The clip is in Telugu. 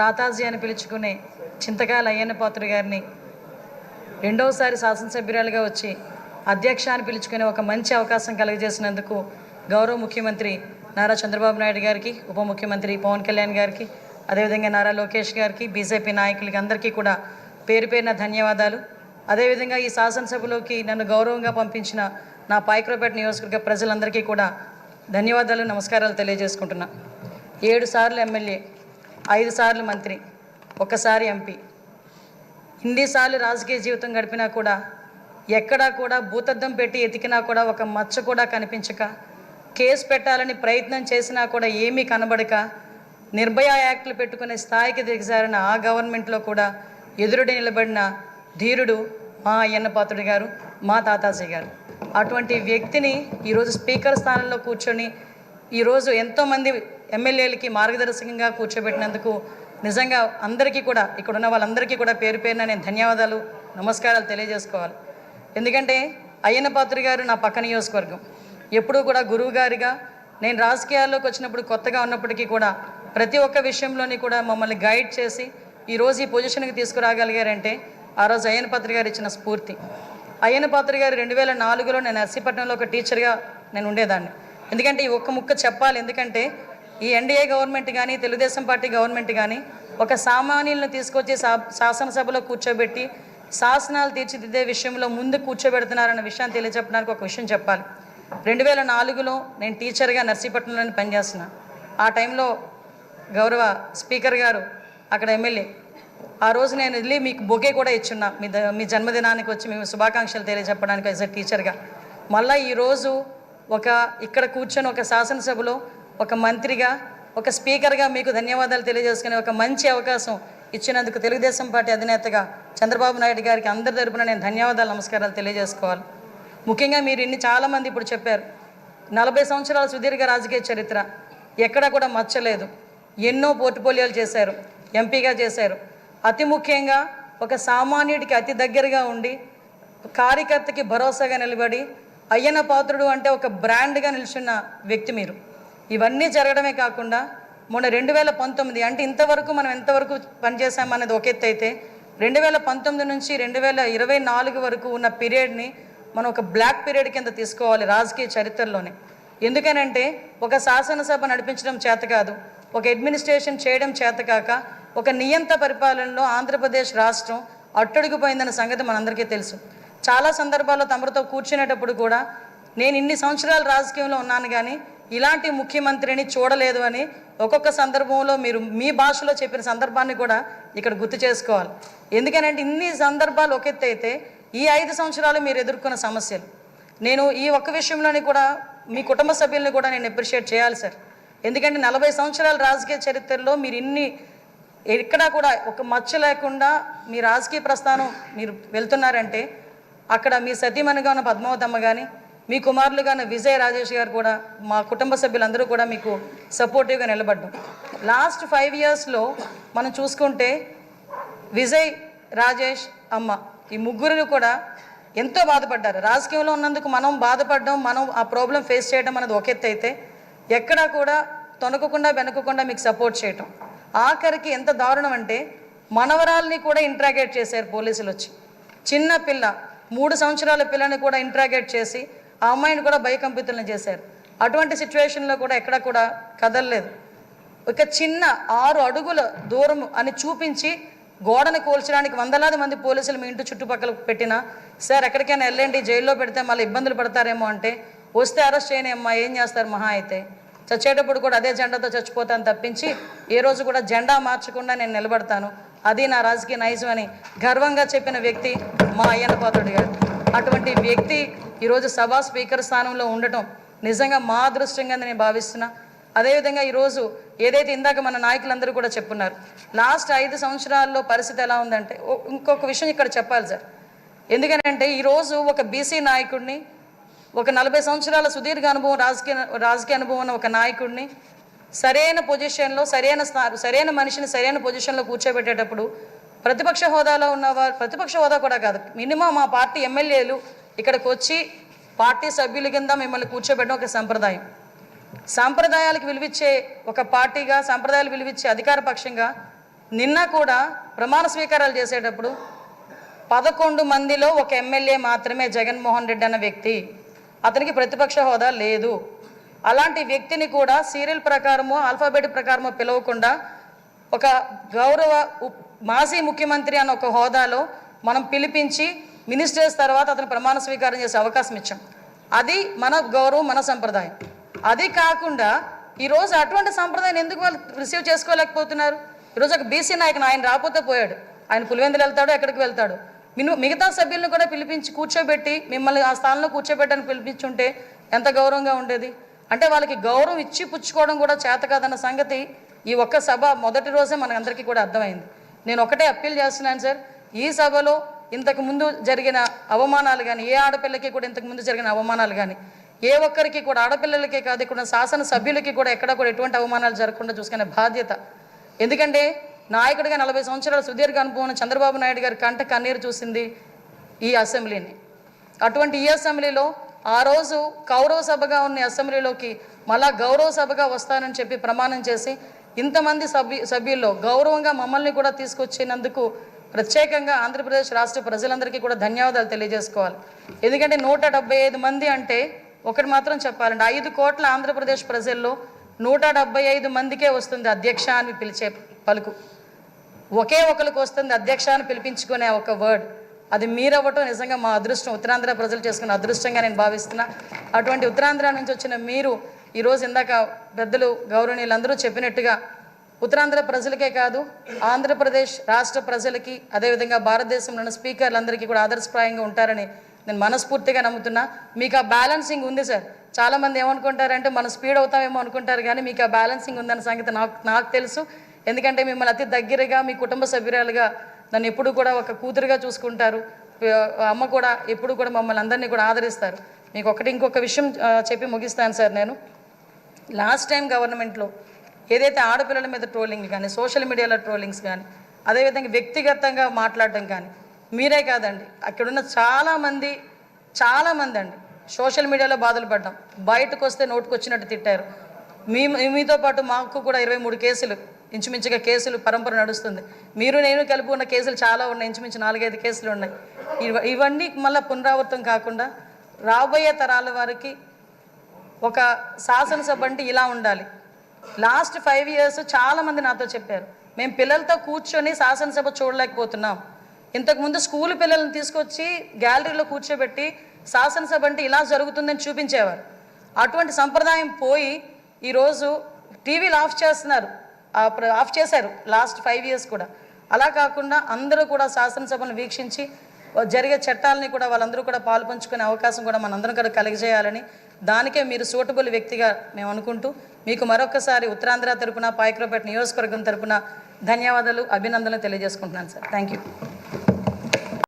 తాతాజీ అని పిలుచుకునే చింతకాయల అయ్యన్న పాత్రుడు గారిని రెండవసారి శాసనసభ్యురాలుగా వచ్చి అధ్యక్ష అని పిలుచుకునే ఒక మంచి అవకాశం కలుగజేసినందుకు గౌరవ ముఖ్యమంత్రి నారా చంద్రబాబు నాయుడు గారికి, ఉప ముఖ్యమంత్రి పవన్ కళ్యాణ్ గారికి, అదేవిధంగా నారా లోకేష్ గారికి, బీజేపీ నాయకులకి అందరికీ కూడా పేరు పేరున ధన్యవాదాలు. అదేవిధంగా ఈ శాసనసభలోకి నన్ను గౌరవంగా పంపించిన నా పాయకరావుపేట నియోజకవర్గ ప్రజలందరికీ కూడా ధన్యవాదాలు, నమస్కారాలు తెలియజేసుకుంటున్నా. 7 సార్లు ఎమ్మెల్యే, 5 సార్లు మంత్రి, 1 సారి ఎంపీ, ఇన్నిసార్లు రాజకీయ జీవితం గడిపినా కూడా ఎక్కడా కూడా భూతద్దం పెట్టి ఎతికినా కూడా ఒక మచ్చ కూడా కనిపించక, కేసు పెట్టాలని ప్రయత్నం చేసినా కూడా ఏమీ కనబడక, నిర్భయ యాక్ట్లు పెట్టుకునే స్థాయికి దిగజారిన ఆ గవర్నమెంట్లో కూడా ఎదురుడి నిలబడిన ధీరుడు మా అయ్యన్న పాత్రుడు గారు, మా తాతాజీ గారు. అటువంటి వ్యక్తిని ఈరోజు స్పీకర్ స్థానంలో కూర్చొని ఈరోజు ఎంతోమంది ఎమ్మెల్యేలకి మార్గదర్శకంగా కూర్చోబెట్టినందుకు నిజంగా అందరికీ కూడా, ఇక్కడ ఉన్న వాళ్ళందరికీ కూడా పేరు పేరున నేను ధన్యవాదాలు, నమస్కారాలు తెలియజేసుకోవాలి. ఎందుకంటే అయ్యన్న పాత్రుడు గారు నా పక్క నియోజకవర్గం. ఎప్పుడూ కూడా గురువు గారిగా నేను రాజకీయాల్లోకి వచ్చినప్పుడు కొత్తగా ఉన్నప్పటికీ కూడా ప్రతి ఒక్క విషయంలోని కూడా మమ్మల్ని గైడ్ చేసి ఈరోజు ఈ పొజిషన్కి తీసుకురాగలిగారంటే ఆ రోజు అయ్యన్న పాత్రుడు గారు ఇచ్చిన స్ఫూర్తి. అయ్యన్న పాత్రుడు గారు 2004లో నేను నర్సీపట్నంలో ఒక టీచర్గా నేను ఉండేదాన్ని. ఎందుకంటే ఈ ఒక్క ముక్క చెప్పాలి, ఎందుకంటే ఈ ఎన్డీఏ గవర్నమెంట్ కానీ తెలుగుదేశం పార్టీ గవర్నమెంట్ కానీ ఒక సామాన్యులను తీసుకొచ్చి శాసనసభలో కూర్చోబెట్టి శాసనాలు తీర్చిదిద్దే విషయంలో ముందు కూర్చోబెడుతున్నారన్న విషయాన్ని తెలియజెప్పడానికి ఒక విషయం చెప్పాలి. 2004లో నేను టీచర్గా నర్సీపట్నంలో పనిచేస్తున్నా. ఆ టైంలో గౌరవ స్పీకర్ గారు అక్కడ ఎమ్మెల్యే. ఆ రోజు నేను వెళ్ళి మీకు బొకే కూడా ఇచ్చున్నా, మీ జన్మదినానికి వచ్చి మేము శుభాకాంక్షలు తెలియజెప్పడానికి యాజ్ ఎ టీచర్గా. మళ్ళీ ఈరోజు ఇక్కడ కూర్చొని ఒక శాసనసభలో ఒక మంత్రిగా, ఒక స్పీకర్గా మీకు ధన్యవాదాలు తెలియజేసుకునే ఒక మంచి అవకాశం ఇచ్చినందుకు తెలుగుదేశం పార్టీ అధినేతగా చంద్రబాబు నాయుడు గారికి అందరి తరపున నేను ధన్యవాదాలు, నమస్కారాలు తెలియజేసుకోవాలి. ముఖ్యంగా మీరు చాలామంది ఇప్పుడు చెప్పారు, 40 సంవత్సరాల సుదీర్ఘ రాజకీయ చరిత్ర, ఎక్కడా కూడా మచ్చలేదు. ఎన్నో పోర్ట్ఫోలియోలు చేశారు, ఎంపీగా చేశారు. అతి ముఖ్యంగా ఒక సామాన్యుడికి అతి దగ్గరగా ఉండి కార్యకర్తకి భరోసాగా నిలబడి అయ్యన్న పాత్రుడు అంటే ఒక బ్రాండ్గా నిల్చున్న వ్యక్తి మీరు. ఇవన్నీ జరగడమే కాకుండా మొన్న 2019 అంటే ఇంతవరకు మనం ఎంతవరకు పనిచేసామనేది ఒక ఎత్తు అయితే 2019 నుంచి 2024 వరకు ఉన్న పీరియడ్ని మనం ఒక బ్లాక్ పీరియడ్ కింద తీసుకోవాలి రాజకీయ చరిత్రలోనే. ఎందుకనంటే ఒక శాసనసభ నడిపించడం చేత కాదు, ఒక అడ్మినిస్ట్రేషన్ చేయడం చేత కాక ఒక నియంత పరిపాలనలో ఆంధ్రప్రదేశ్ రాష్ట్రం అట్టడుగుపోయిందన్న సంగతి మనందరికీ తెలుసు. చాలా సందర్భాల్లో తమరితో కూర్చునేటప్పుడు కూడా నేను ఇన్ని సంవత్సరాలు రాజకీయంలో ఉన్నాను కానీ ఇలాంటి ముఖ్యమంత్రిని చూడలేదు అని ఒక్కొక్క సందర్భంలో మీరు మీ భాషలో చెప్పిన సందర్భాన్ని కూడా ఇక్కడ గుర్తు చేసుకోవాలి. ఎందుకనంటే ఇన్ని సందర్భాలు ఒక ఎత్తు అయితే ఈ 5 సంవత్సరాలు మీరు ఎదుర్కొన్న సమస్యలు, నేను ఈ ఒక్క విషయంలోని కూడా మీ కుటుంబ సభ్యుల్ని కూడా నేను అప్రిషియేట్ చేయాలి సార్. ఎందుకంటే 40 సంవత్సరాల రాజకీయ చరిత్రలో మీరు ఎక్కడా కూడా ఒక మచ్చ లేకుండా మీ రాజకీయ ప్రస్థానం మీరు వెళ్తున్నారంటే అక్కడ మీ సతీమణిగా ఉన్న పద్మావతమ్మ కానీ, మీ కుమారులుగా ఉన్న విజయ్ రాజేష్ గారు కూడా, మా కుటుంబ సభ్యులందరూ కూడా మీకు సపోర్టివ్గా నిలబడ్డాం. లాస్ట్ 5 ఇయర్స్లో మనం చూసుకుంటే విజయ్, రాజేష్, అమ్మ ఈ ముగ్గురు కూడా ఎంతో బాధపడ్డారు. రాజకీయంలో ఉన్నందుకు మనం బాధపడడం, మనం ఆ ప్రాబ్లం ఫేస్ చేయడం అనేది ఒక ఎత్తు అయితే ఎక్కడా కూడా తొనకకుండా వెనకకుండా మీకు సపోర్ట్ చేయటం. ఆఖరికి ఎంత దారుణం అంటే మనవరాల్ని కూడా ఇంట్రాగేట్ చేశారు పోలీసులు వచ్చి. చిన్న పిల్ల 3 సంవత్సరాల పిల్లని కూడా ఇంట్రాగేట్ చేసి ఆ అమ్మాయిని కూడా భయకంపితులను చేశారు. అటువంటి సిచ్యువేషన్లో కూడా ఎక్కడ కూడా కదలలేదు. ఒక చిన్న 6 అడుగుల దూరం అని చూపించి గోడను కూల్చడానికి వందలాది మంది పోలీసులు మీ ఇంటి చుట్టుపక్కల పెట్టినా సార్ ఎక్కడికైనా వెళ్ళండి, జైల్లో పెడితే మళ్ళీ ఇబ్బందులు పడతారేమో అంటే వస్తే అరెస్ట్ చేయని అమ్మా ఏం చేస్తారు, మహా అయితే చచ్చేటప్పుడు కూడా అదే జెండాతో చచ్చిపోతాను తప్పించి ఏ రోజు కూడా జెండా మార్చకుండా నేను నిలబడతాను, అది నా రాజకీయ నైజం అని గర్వంగా చెప్పిన వ్యక్తి మా అయ్యన్న పాత్రుడు గారు. అటువంటి వ్యక్తి ఈరోజు సభా స్పీకర్ స్థానంలో ఉండటం నిజంగా మా అదృష్టంగా నేను భావిస్తున్నా. అదేవిధంగా ఈరోజు ఏదైతే ఇందాక మన నాయకులందరూ కూడా చెప్పున్నారు, లాస్ట్ 5 సంవత్సరాల్లో పరిస్థితి ఎలా ఉందంటే ఇంకొక విషయం ఇక్కడ చెప్పాలి సార్. ఎందుకనంటే ఈరోజు ఒక బీసీ నాయకుడిని, ఒక 40 సంవత్సరాల సుదీర్ఘ అనుభవం రాజకీయ అనుభవం ఉన్న ఒక నాయకుడిని సరైన పొజిషన్లో సరైన మనిషిని సరైన పొజిషన్లో కూర్చోబెట్టేటప్పుడు ప్రతిపక్ష హోదాలో ఉన్నవారు, ప్రతిపక్ష హోదా కూడా కాదు, మినిమం మా పార్టీ ఎమ్మెల్యేలు ఇక్కడికి వచ్చి పార్టీ సభ్యుల కింద మిమ్మల్ని కూర్చోబెట్టడం ఒక సంప్రదాయం. సాంప్రదాయాలకు విలువిచ్చే ఒక పార్టీగా, సాంప్రదాయాలు విలువిచ్చే అధికార పక్షంగా నిన్న కూడా ప్రమాణ స్వీకారాలు చేసేటప్పుడు 11 మందిలో ఒక ఎమ్మెల్యే మాత్రమే జగన్మోహన్ రెడ్డి అన్న వ్యక్తి, అతనికి ప్రతిపక్ష హోదా లేదు. అలాంటి వ్యక్తిని కూడా సీరియల్ ప్రకారమో ఆల్ఫాబెట్ ప్రకారమో పిలవకుండా ఒక గౌరవ మాజీ ముఖ్యమంత్రి అన్న ఒక హోదాలో మనం పిలిపించి మినిస్టర్స్ తర్వాత అతను ప్రమాణ స్వీకారం చేసే అవకాశం ఇచ్చాం. అది మన గౌరవం, మన సంప్రదాయం. అది కాకుండా ఈరోజు అటువంటి సంప్రదాయం ఎందుకు వాళ్ళు రిసీవ్ చేసుకోలేకపోతున్నారు? ఈరోజు ఒక బీసీ నాయకుడు, ఆయన రాకపోతే పోయాడు, ఆయన పులివెందులు వెళ్తాడు, ఎక్కడికి వెళ్తాడు. మిగతా సభ్యులను కూడా పిలిపించి కూర్చోబెట్టి మిమ్మల్ని ఆ స్థానంలో కూర్చోబెట్టని పిలిపించుంటే ఎంత గౌరవంగా ఉండేది. అంటే వాళ్ళకి గౌరవం ఇచ్చి పుచ్చుకోవడం కూడా చేత కాదన్న సంగతి ఈ ఒక్క సభ మొదటి రోజే మనందరికీ కూడా అర్థమైంది. నేను ఒకటే అప్పీల్ చేస్తున్నాను సార్, ఈ సభలో ఇంతకు ముందు జరిగిన అవమానాలు కానీ, ఏ ఆడపిల్లకి కూడా ఇంతకు ముందు జరిగిన అవమానాలు కానీ, ఏ ఒక్కరికి కూడా, ఆడపిల్లలకే కాదు ఇక్కడ శాసన సభ్యులకి కూడా ఎక్కడ కూడా ఎటువంటి అవమానాలు జరగకుండా చూసుకునే బాధ్యత. ఎందుకంటే నాయకుడిగా 40 సంవత్సరాల సుదీర్ఘ అనుభవం చంద్రబాబు నాయుడు గారి కంట కన్నీరు చూసింది ఈ అసెంబ్లీని. అటువంటి ఈ అసెంబ్లీలో ఆ రోజు కౌరవ సభగా ఉన్న అసెంబ్లీలోకి మళ్ళా గౌరవ సభగా వస్తానని చెప్పి ప్రమాణం చేసి ఇంతమంది సభ్యుల్లో గౌరవంగా మమ్మల్ని కూడా తీసుకొచ్చినందుకు ప్రత్యేకంగా ఆంధ్రప్రదేశ్ రాష్ట్ర ప్రజలందరికీ కూడా ధన్యవాదాలు తెలియజేసుకోవాలి. ఎందుకంటే 175 మంది అంటే ఒకటి మాత్రం చెప్పాలంటే 5 కోట్ల ఆంధ్రప్రదేశ్ ప్రజల్లో 175 మందికే వస్తుంది అధ్యక్ష అని పిలిచే పలుకు. ఒకే ఒకరికి వస్తుంది అధ్యక్ష అని పిలిపించుకునే ఒక వర్డ్. అది మీరవ్వటం నిజంగా మా అదృష్టం, ఉత్తరాంధ్ర ప్రజలు చేసుకున్న అదృష్టంగా నేను భావిస్తున్నా. అటువంటి ఉత్తరాంధ్ర నుంచి వచ్చిన మీరు ఈరోజు ఇందాక పెద్దలు గౌరవనీయులందరూ చెప్పినట్టుగా ఉత్తరాంధ్ర ప్రజలకే కాదు ఆంధ్రప్రదేశ్ రాష్ట్ర ప్రజలకి, అదేవిధంగా భారతదేశంలోని స్పీకర్లందరికీ కూడా ఆదర్శప్రాయంగా ఉంటారని నేను మనస్ఫూర్తిగా నమ్ముతున్నా. మీకు ఆ బ్యాలెన్సింగ్ ఉంది సార్. చాలామంది ఏమనుకుంటారంటే మనం స్పీడ్ అవుతామేమో అనుకుంటారు, కానీ మీకు ఆ బ్యాలెన్సింగ్ ఉందన్న సంగతి నాకు తెలుసు. ఎందుకంటే మిమ్మల్ని అతి దగ్గరగా మీ కుటుంబ సభ్యురాలుగా నన్ను ఎప్పుడు కూడా ఒక కూతురుగా చూసుకుంటారు. అమ్మ కూడా ఎప్పుడు కూడా మమ్మల్ని అందరినీ కూడా ఆదరిస్తారు. మీకు ఇంకొక విషయం చెప్పి ముగిస్తాను సార్. నేను లాస్ట్ టైం గవర్నమెంట్లో ఏదైతే ఆడపిల్లల మీద ట్రోలింగ్ కానీ, సోషల్ మీడియాలో ట్రోలింగ్స్ కానీ, అదేవిధంగా వ్యక్తిగతంగా మాట్లాడడం కానీ, మీరే కాదండి అక్కడున్న చాలామంది అండి సోషల్ మీడియాలో బాధలు పడ్డాం. బయటకు వస్తే నోటుకు వచ్చినట్టు తిట్టారు. మీతో పాటు మాకు కూడా 23 కేసులు ఇంచుమించుగా కేసులు పరంపర నడుస్తుంది. మీరు నేను కలిపి ఉన్న కేసులు చాలా ఉన్నాయి, ఇంచుమించు 4-5 కేసులు ఉన్నాయి. ఇవన్నీ మళ్ళీ పునరావృతం కాకుండా రాబోయే తరాల వారికి ఒక శాసనసభ అంటే ఇలా ఉండాలి. లాస్ట్ 5 years చాలామంది నాతో చెప్పారు, మేము పిల్లలతో కూర్చొని శాసనసభ చూడలేకపోతున్నాం. ఇంతకుముందు స్కూల్ పిల్లల్ని తీసుకొచ్చి గ్యాలరీలో కూర్చోబెట్టి శాసనసభ అంటే ఇలా జరుగుతుందని చూపించేవారు. అటువంటి సంప్రదాయం పోయి ఈరోజు టీవీలు ఆఫ్ చేశారు లాస్ట్ 5 years కూడా. అలా కాకుండా అందరూ కూడా శాసనసభను వీక్షించి జరిగే చట్టాలని కూడా వాళ్ళందరూ కూడా పాలు పంచుకునే అవకాశం కూడా మనందరం కూడా కలిగజేయాలని, దానికే మీరు సూటబుల్ వ్యక్తిగా మేము అనుకుంటూ మీకు మరొకసారి ఉత్తరాంధ్ర తరపున, పాయకరావుపేట నియోజకవర్గం తరపున ధన్యవాదాలు, అభినందనలు తెలియజేసుకుంటున్నాను సార్. Thank you.